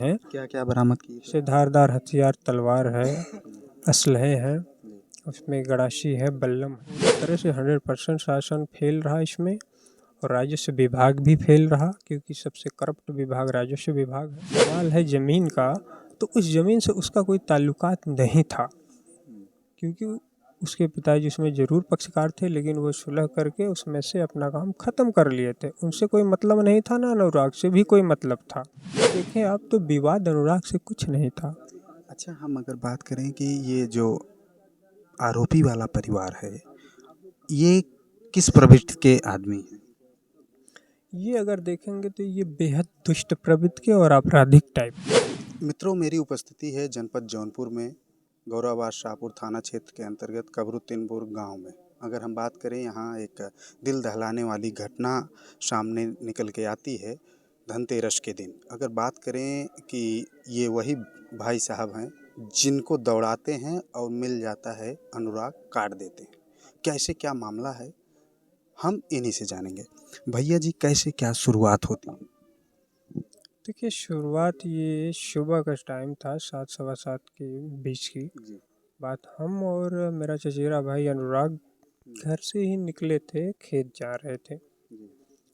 हैं। क्या क्या बरामद की है? जैसे धारदार हथियार, तलवार है, असलहे हैं, जी। उसमें गड़ासी है, बल्लम है। इस तरह से 100% शासन फेल रहा इसमें, और राजस्व विभाग भी फेल रहा, क्योंकि सबसे करप्ट विभाग राजस्व विभाग है। सवाल है ज़मीन का, तो उस ज़मीन से उसका कोई ताल्लुकात नहीं था, क्योंकि उसके पिताजी उसमें ज़रूर पक्षकार थे, लेकिन वो सुलह करके उसमें से अपना काम ख़त्म कर लिए थे। उनसे कोई मतलब नहीं था, ना अनुराग से भी कोई मतलब था। देखें आप, तो विवाद अनुराग से कुछ नहीं था। अच्छा, हम अगर बात करें कि ये जो आरोपी वाला परिवार है, ये किस प्रवृत्ति के आदमी हैं? ये अगर देखेंगे तो ये बेहद दुष्ट प्रवृत्ति के और आपराधिक टाइप। मित्रों, मेरी उपस्थिति है जनपद जौनपुर में, गौराबाद शाहपुर थाना क्षेत्र के अंतर्गत कबरू तीनपुर गांव में। अगर हम बात करें, यहाँ एक दिल दहलाने वाली घटना सामने निकल के आती है धनतेरस के दिन। अगर बात करें कि ये वही भाई साहब हैं जिनको दौड़ाते हैं और मिल जाता है अनुराग, काट देते हैं। कैसे क्या मामला है, हम इन्हीं से जानेंगे। भैया जी, कैसे क्या शुरुआत होती है? देखिए, शुरुआत ये सुबह का टाइम था, 7 सवा 7 के बीच की जी। बात। हम और मेरा चचेरा भाई अनुराग घर से ही निकले थे, खेत जा रहे थे। जी।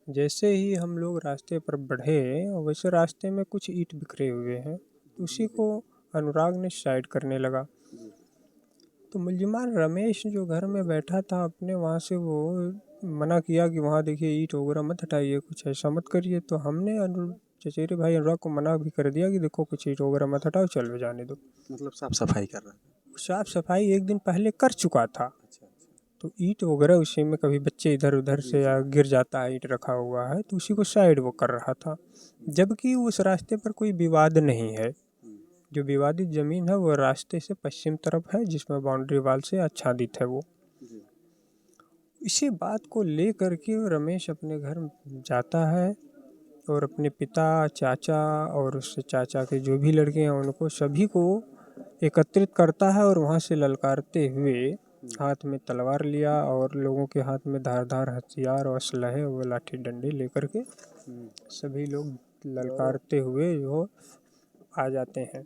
जैसे ही हम लोग रास्ते पर बढ़े, वैसे रास्ते में कुछ ईंट बिखरे हुए हैं, उसी को अनुराग ने साइड करने लगा। जी। तो मुलजिमान रमेश जो घर में बैठा था अपने, वहाँ से वो मना किया कि वहाँ देखिए ईंट वगैरह मत हटाइए, कुछ ऐसा मत करिए। तो हमने चचेरे भाई अनुराग को मना भी कर दिया कि देखो कुछ ईंट वगैरह मत हटाओ, चलो जाने दो। मतलब साफ सफाई कर रहा था। साफ सफाई एक दिन पहले कर चुका था, अच्छा, अच्छा। तो ईंट वगैरह उसी में कभी बच्चे इधर उधर जी, से जी। या गिर जाता है, ईंट रखा हुआ है तो उसी को साइड वो कर रहा था। जबकि उस रास्ते पर कोई विवाद नहीं है। जो विवादित ज़मीन है वो रास्ते से पश्चिम तरफ है, जिसमें बाउंड्री वाल से आच्छादित है वो। जी। इसी बात को लेकर के रमेश अपने घर जाता है और अपने पिता, चाचा और उससे चाचा के जो भी लड़के हैं उनको सभी को एकत्रित करता है, और वहाँ से ललकारते हुए हाथ में तलवार लिया और लोगों के हाथ में धारदार हथियार और असलहे व लाठी डंडे लेकर के सभी लोग ललकारते हुए जो आ जाते हैं।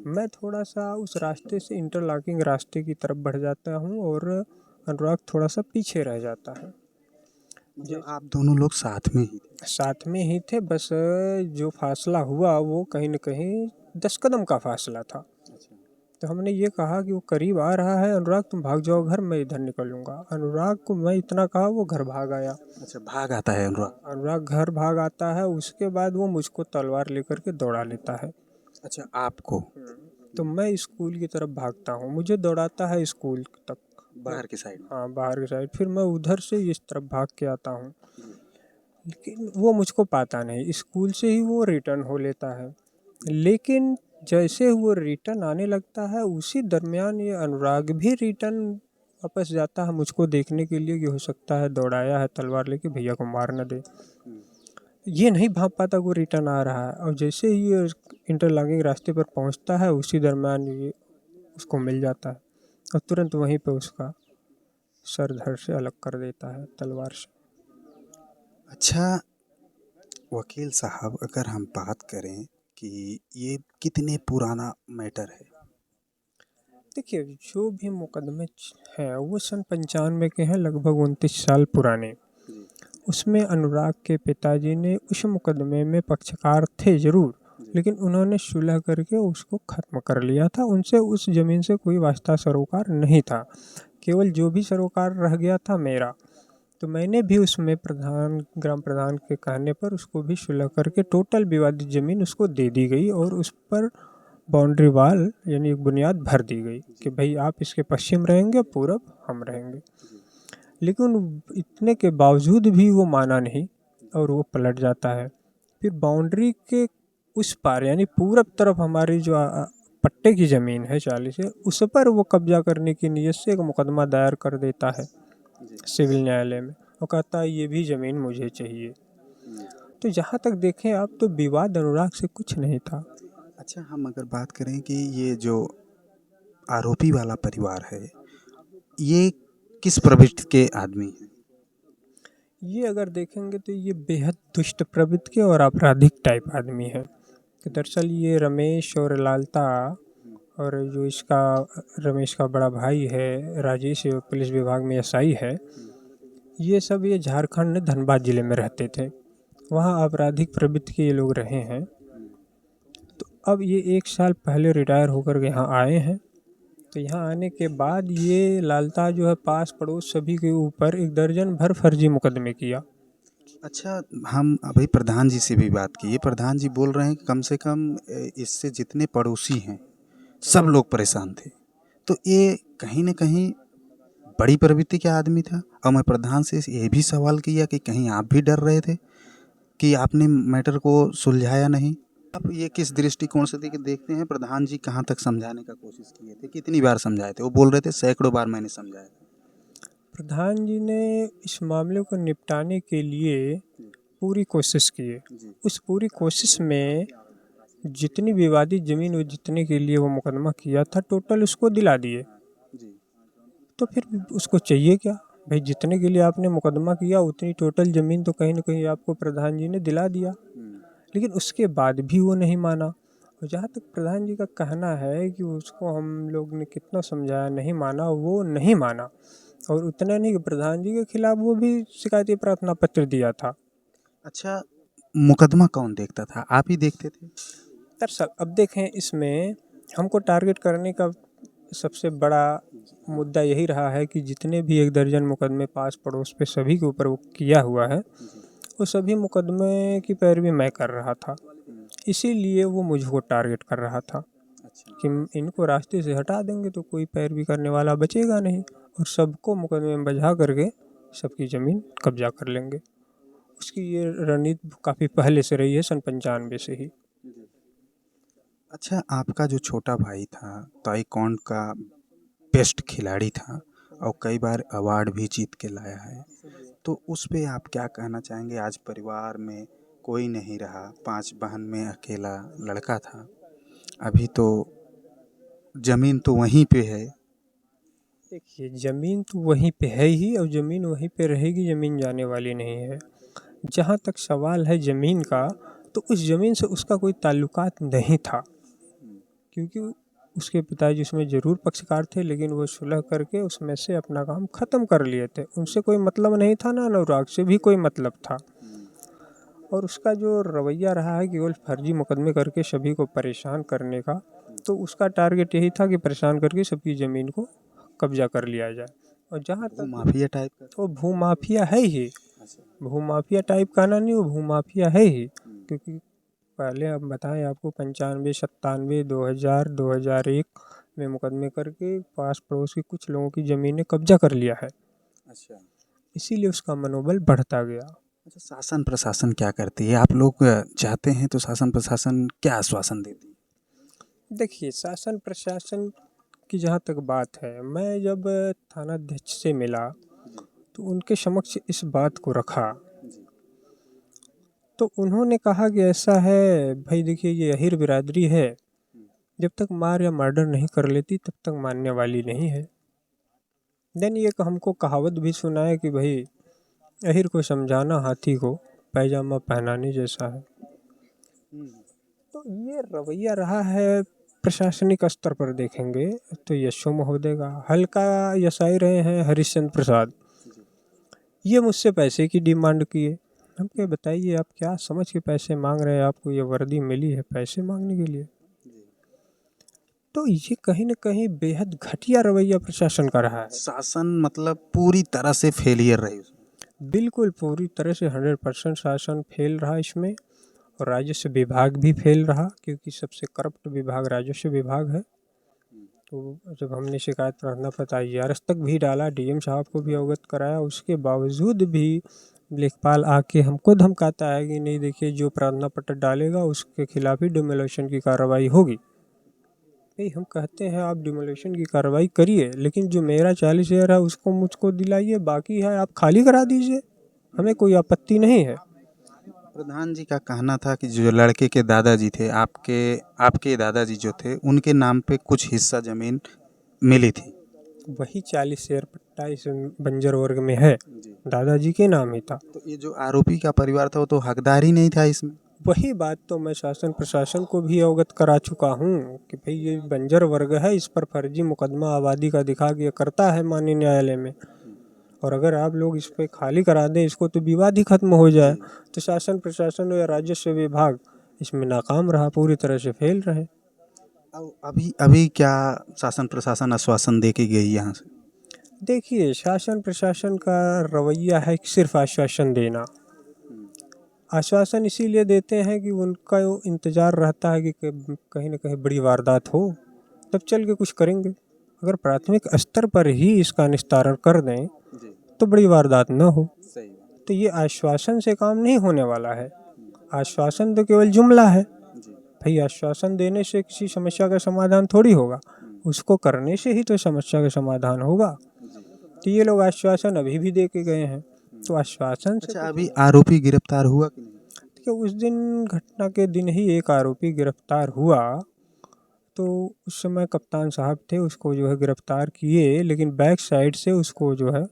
मैं थोड़ा सा उस रास्ते से इंटरलॉकिंग रास्ते की तरफ बढ़ जाता हूँ, और अनुराग थोड़ा सा पीछे रह जाता है। मतलब आप दोनों लोग साथ में ही थे? साथ में ही थे, बस जो फासला हुआ वो कहीं न कहीं 10 कदम का फासला था। अच्छा। तो हमने ये कहा कि वो करीब आ रहा है, अनुराग तुम भाग जाओ घर, मैं इधर निकलूँगा। अनुराग को मैं इतना कहा, वो घर भाग आया। अच्छा, भाग आता है अनुराग। अनुराग घर भाग आता है, उसके बाद वो मुझको तलवार लेकर के दौड़ा लेता है। अच्छा, आपको? तो मैं स्कूल की तरफ भागता हूँ, मुझे दौड़ाता है स्कूल तक। बाहर की साइड में? हाँ, बाहर की साइड। फिर मैं उधर से इस तरफ भाग के आता हूँ, जी। लेकिन वो मुझको पाता नहीं। स्कूल से ही वो रिटर्न हो लेता है, लेकिन जैसे वो रिटर्न आने लगता है, उसी दरमियान ये अनुराग भी रिटर्न वापस जाता है मुझको देखने के लिए कि हो सकता है दौड़ाया है तलवार लेके, भैया को मार न दे। ये नहीं भाप पाता वो रिटर्न आ रहा है, और जैसे ही ये इंटरलॉकिंग रास्ते पर पहुंचता है, उसी दरमियान ये उसको मिल जाता है और तुरंत वहीं पे उसका सर धड़ से अलग कर देता है तलवार से। अच्छा, वकील साहब, अगर हम बात करें कि ये कितने पुराना मैटर है? देखिए, जो भी मुकदमे हैं वो सन 95 के हैं, लगभग 29 साल पुराने। जी। उसमें अनुराग के पिताजी ने उस मुकदमे में पक्षकार थे ज़रूर, जी। लेकिन उन्होंने सुलह करके उसको ख़त्म कर लिया था। उनसे उस ज़मीन से कोई वास्ता सरोकार नहीं था, केवल जो भी सरोकार रह गया था मेरा। तो मैंने भी उसमें ग्राम प्रधान के कहने पर उसको भी सुलह करके टोटल विवादित ज़मीन उसको दे दी गई, और उस पर बाउंड्री वाल यानी एक बुनियाद भर दी गई कि भाई आप इसके पश्चिम रहेंगे, पूरब हम रहेंगे। लेकिन इतने के बावजूद भी वो माना नहीं, और वो पलट जाता है। फिर बाउंड्री के उस पार यानी पूरब तरफ हमारी जो पट्टे की ज़मीन है 40 है, उस पर वो कब्जा करने की नीयत से एक मुकदमा दायर कर देता है जी। सिविल न्यायालय में, और कहता है ये भी ज़मीन मुझे चाहिए। तो जहाँ तक देखें आप, तो विवाद अनुराग से कुछ नहीं था। अच्छा, हम अगर बात करें कि ये जो आरोपी वाला परिवार है, ये किस प्रवृत्ति के आदमी हैं? ये अगर देखेंगे तो ये बेहद दुष्ट प्रवृत्ति के और आपराधिक टाइप आदमी है। कि दरअसल ये रमेश और लालता और जो इसका रमेश का बड़ा भाई है राजेश, ये पुलिस विभाग में एसआई है, ये सब ये झारखंड धनबाद ज़िले में रहते थे। वहाँ आपराधिक प्रवृत्ति के ये लोग रहे हैं। तो अब ये 1 साल पहले रिटायर होकर के यहाँ आए हैं। तो यहाँ आने के बाद ये लालता जो है पास पड़ोस सभी के ऊपर 1 दर्जन भर फर्जी मुकदमे किया। अच्छा, हम अभी प्रधान जी से भी बात की है। प्रधान जी बोल रहे हैं कि कम से कम इससे जितने पड़ोसी हैं सब लोग परेशान थे। तो ये कहीं न कहीं बड़ी प्रवृत्ति का आदमी था। और मैं प्रधान से ये भी सवाल किया कि कहीं आप भी डर रहे थे कि आपने मैटर को सुलझाया नहीं? आप ये किस दृष्टिकोण से देखते हैं? प्रधान जी कहाँ तक समझाने का कोशिश किए थे? कितनी बार समझाए थे? वो बोल रहे थे सैकड़ों बार मैंने समझाया था। प्रधान जी ने इस मामले को निपटाने के लिए पूरी कोशिश की है। उस पूरी कोशिश में जितनी विवादित ज़मीन जितने के लिए वो मुकदमा किया था टोटल उसको दिला दिए। तो फिर उसको चाहिए क्या भाई? जितने के लिए आपने मुकदमा किया उतनी टोटल ज़मीन तो कहीं ना कहीं आपको प्रधान जी ने दिला दिया, लेकिन उसके बाद भी वो नहीं माना। और जहाँ तक प्रधान जी का कहना है कि उसको हम लोग ने कितना समझाया नहीं माना, वो नहीं माना। और उतना नहीं कि प्रधान जी के खिलाफ वो भी शिकायती प्रार्थना पत्र दिया था। अच्छा, मुकदमा कौन देखता था? आप ही देखते थे? दरअसल अब देखें, इसमें हमको टारगेट करने का सबसे बड़ा मुद्दा यही रहा है कि जितने भी 1 दर्जन मुकदमे पास पड़ोस पे सभी के ऊपर वो किया हुआ है, वो सभी मुकदमे की पैरवी मैं कर रहा था। इसीलिए वो मुझको टारगेट कर रहा था कि इनको रास्ते से हटा देंगे तो कोई पैरवी करने वाला बचेगा नहीं और सबको मुकदमे में बजा करके सबकी ज़मीन कब्जा कर लेंगे। उसकी ये रणनीति काफ़ी पहले से रही है, सन 95 से ही। अच्छा, आपका जो छोटा भाई था ताइक्वांडो का बेस्ट खिलाड़ी था और कई बार अवार्ड भी जीत के लाया है, तो उस पे आप क्या कहना चाहेंगे? आज परिवार में कोई नहीं रहा, 5 बहन में अकेला लड़का था। अभी तो ज़मीन तो वहीं पे है। देखिए, ज़मीन तो वहीं पे है ही और ज़मीन वहीं पे रहेगी, ज़मीन जाने वाली नहीं है। जहाँ तक सवाल है ज़मीन का, तो उस ज़मीन से उसका कोई ताल्लुकात नहीं था, क्योंकि उसके पिताजी उसमें ज़रूर पक्षकार थे, लेकिन वो सुलह करके उसमें से अपना काम ख़त्म कर लिए थे। उनसे कोई मतलब नहीं था, ना अनुराग से भी कोई मतलब था। और उसका जो रवैया रहा है केवल फर्जी मुकदमे करके सभी को परेशान करने का, तो उसका टारगेट यही था कि परेशान करके सबकी ज़मीन को कब्जा कर लिया जाए। और जहाँ तक माफिया टाइप का। वो भूमाफिया है ही, भूमाफिया टाइप का ना, नहीं वो भूमाफिया है ही। क्योंकि पहले हम बताएं आपको 95, 97, 2000, 2001 में मुकदमे करके पास पड़ोस के कुछ लोगों की ज़मीनें कब्जा कर लिया है। अच्छा। इसीलिए उसका मनोबल बढ़ता गया। अच्छा, शासन प्रशासन क्या करती है? आप लोग चाहते हैं तो शासन प्रशासन क्या आश्वासन देती है? देखिए, शासन प्रशासन की जहाँ तक बात है, मैं जब थानाध्यक्ष से मिला तो उनके समक्ष इस बात को रखा, तो उन्होंने कहा कि ऐसा है भाई, देखिए ये अहीर बिरादरी है, जब तक मार या मर्डर नहीं कर लेती तब तक मानने वाली नहीं है। देन ये हमको कहावत भी सुनाए कि भाई अहीर को समझाना हाथी को पैजामा पहनाने जैसा है। तो ये रवैया रहा है। प्रशासनिक स्तर पर देखेंगे तो यशो महोदय का हल्का यसाई रहे हैं हरिश्चंद्र प्रसाद, ये मुझसे पैसे की डिमांड किए। हम क्या बताइए, आप क्या समझ के पैसे मांग रहे हैं? आपको ये वर्दी मिली है पैसे मांगने के लिए? तो ये कहीं ना कहीं बेहद घटिया रवैया प्रशासन का रहा है। शासन मतलब पूरी तरह से फेलियर रही उसमें। बिल्कुल पूरी तरह से 100% शासन फेल रहा इसमें। और राजस्व विभाग भी फेल रहा, क्योंकि सबसे करप्ट विभाग राजस्व विभाग है। तो जब हमने शिकायत प्रार्थना पत्र IRS तक भी डाला, DM साहब को भी अवगत कराया, उसके बावजूद भी लेखपाल आके हमको धमकाता है कि नहीं देखिए, जो प्रार्थना पत्र डालेगा उसके खिलाफ ही डिमोलिशन की कार्रवाई होगी। भाई हम कहते हैं आप डिमोलिशन की कार्रवाई करिए, लेकिन जो मेरा 40,000 है उसको मुझको दिलाइए, बाकी है आप खाली करा दीजिए, हमें कोई आपत्ति नहीं है। प्रधान जी का कहना था कि जो लड़के के दादाजी थे, आपके दादाजी जो थे, उनके नाम पे कुछ हिस्सा ज़मीन मिली थी। वही 40,000 पट्टा इस बंजर वर्ग में है, दादाजी के नाम ही था। तो ये जो आरोपी का परिवार था वो तो हकदार ही नहीं था इसमें। वही बात तो मैं शासन प्रशासन को भी अवगत करा चुका हूँ कि भाई ये बंजर वर्ग है, इस पर फर्जी मुकदमा आबादी का दिखा के करता है माननीय न्यायालय में, और अगर आप लोग इस पे खाली करा दें इसको तो विवाद ही खत्म हो जाए। तो शासन प्रशासन या राजस्व विभाग इसमें नाकाम रहा, पूरी तरह से फेल रहे। अभी अभी क्या शासन प्रशासन आश्वासन दे के गई यहाँ से? देखिए, शासन प्रशासन का रवैया है कि सिर्फ आश्वासन देना। आश्वासन इसीलिए देते हैं कि उनका वो इंतज़ार रहता है कि कहीं न कहीं बड़ी वारदात हो, तब चल के कुछ करेंगे। अगर प्राथमिक स्तर पर ही इसका निस्तारण कर दें तो बड़ी वारदात न हो। तो ये आश्वासन से काम नहीं होने वाला है। आश्वासन तो केवल जुमला है। भाई आश्वासन देने से किसी समस्या का समाधान थोड़ी होगा, उसको करने से ही तो समस्या का समाधान होगा। तो ये लोग आश्वासन अभी भी दे के गए हैं, तो आश्वासन से अच्छा, अभी आरोपी गिरफ्तार हुआ कि नहीं? देखिए, उस दिन घटना के दिन ही एक आरोपी गिरफ्तार हुआ। तो उस समय कप्तान साहब थे, उसको जो है गिरफ्तार किए, लेकिन बैक साइड से उसको जो है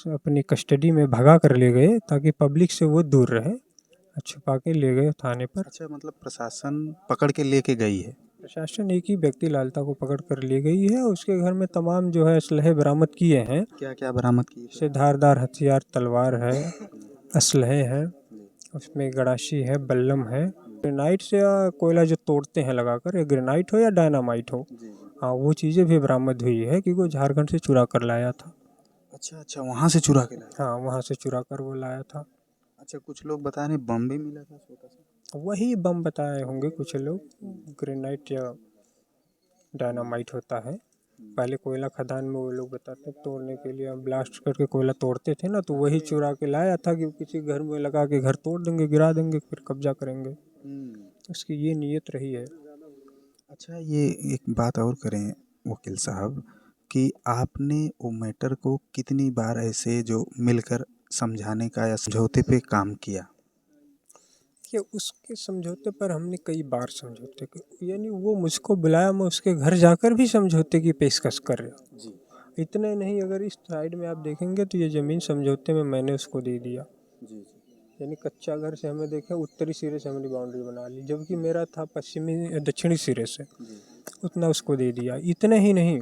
अपनी कस्टडी में भगा कर ले गए ताकि पब्लिक से वो दूर रहे, छुपा के ले गए थाने पर। अच्छा, मतलब प्रशासन पकड़ के लेके गई है? प्रशासन एक ही व्यक्ति लालता को पकड़ कर ले गई है, उसके घर में तमाम जो है असलहे बरामद किए हैं। क्या क्या बरामद किए? जैसे धारदार हथियार, तलवार है, असलहे हैं, उसमें गड़ासी है, बल्लम है। ग्रेनाइट से कोयला जो तोड़ते हैं लगाकर, या ग्रेनाइट हो या डायनामाइट हो, हाँ वो चीज़ें भी बरामद हुई है कि वो झारखंड से चुरा कर लाया था। अच्छा अच्छा, वहाँ से चुरा के लाया? हाँ, वहाँ से चुरा कर वो लाया था। अच्छा, कुछ लोग बता रहे बम भी मिला था छोटा सा। वही बम बताए होंगे कुछ लोग, ग्रेनाइट या डायनामाइट होता है। पहले कोयला खदान में वो लोग बताते हैं तोड़ने के लिए, ब्लास्ट करके कोयला तोड़ते थे ना, तो वही चुरा के लाया था कि किसी घर में लगा के घर तोड़ देंगे, गिरा देंगे, फिर कब्जा करेंगे। उसकी ये नीयत रही है। अच्छा, ये एक बात और करें वकील साहब कि आपने वो मैटर को कितनी बार ऐसे जो मिलकर समझाने का या समझौते पे काम किया? कि उसके समझौते पर हमने कई बार समझौते किए, यानी वो मुझको बुलाया, मैं उसके घर जाकर भी समझौते की पेशकश कर रहा जी इतने नहीं, अगर इस साइड में आप देखेंगे तो ये ज़मीन समझौते में मैंने उसको दे दिया। जी जी। यानी कच्चा घर से हमें देखें उत्तरी सिरे से हमने बाउंड्री बना ली, जबकि मेरा था पश्चिमी दक्षिणी सिरे से, उतना उसको दे दिया। इतने ही नहीं,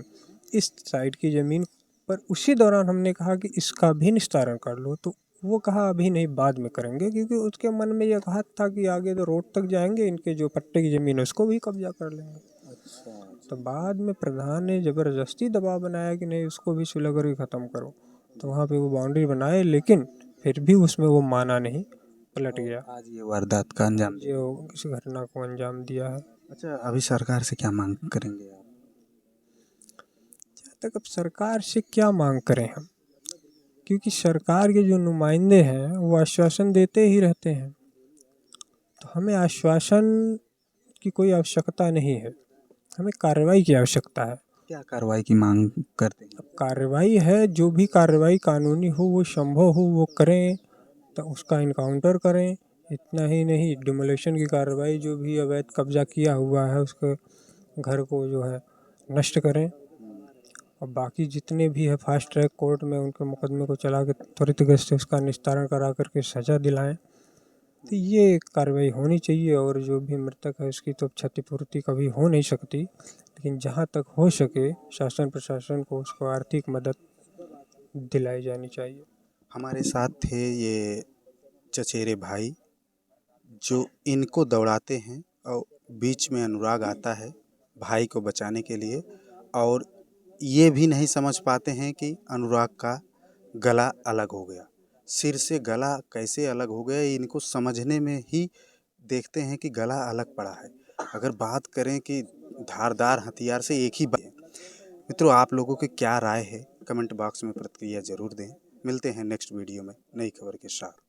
इस साइड की ज़मीन पर उसी दौरान हमने कहा कि इसका भी निस्तारण कर लो, तो वो कहा अभी नहीं, बाद में करेंगे, क्योंकि उसके मन में यह कहा था कि आगे तो रोड तक जाएंगे, इनके जो पट्टे की ज़मीन है उसको भी कब्जा कर लेंगे। तो बाद में प्रधान ने ज़बरदस्ती दबाव बनाया कि नहीं, उसको भी सुलह करके ख़त्म करो, तो वहाँ पे वो बाउंड्री बनाए, लेकिन फिर भी उसमें वो माना नहीं, पलट गया। आज ये वारदात का अंजाम दिया। जो इस घटना को अंजाम दिया है। अच्छा, अभी सरकार से क्या मांग करेंगे आप? जहाँ तक अब सरकार से क्या मांग करें हम, क्योंकि सरकार के जो नुमाइंदे हैं वो आश्वासन देते ही रहते हैं, तो हमें आश्वासन की कोई आवश्यकता नहीं है, हमें कार्रवाई की आवश्यकता है। क्या कार्रवाई की मांग करते हैं? अब कार्रवाई है, जो भी कार्रवाई कानूनी हो, वो संभव हो वो करें, तो उसका इनकाउंटर करें। इतना ही नहीं, डिमोलेशन की कार्रवाई, जो भी अवैध कब्जा किया हुआ है उसके घर को जो है नष्ट करें, और बाकी जितने भी है फास्ट ट्रैक कोर्ट में उनके मुकदमे को चला के त्वरित गति से उसका निस्तारण करा करके सज़ा दिलाएं। तो ये कार्रवाई होनी चाहिए, और जो भी मृतक है उसकी तो क्षतिपूर्ति कभी हो नहीं सकती, लेकिन जहाँ तक हो सके शासन प्रशासन को उसको आर्थिक मदद दिलाई जानी चाहिए। हमारे साथ थे ये चचेरे भाई जो इनको दौड़ाते हैं, और बीच में अनुराग आता है भाई को बचाने के लिए, और ये भी नहीं समझ पाते हैं कि अनुराग का गला अलग हो गया। सिर से गला कैसे अलग हो गया, इनको समझने में ही देखते हैं कि गला अलग पड़ा है। अगर बात करें कि धारदार हथियार से एक ही मित्रों, आप लोगों की क्या राय है कमेंट बॉक्स में प्रतिक्रिया ज़रूर दें। मिलते हैं नेक्स्ट वीडियो में नई खबर के साथ।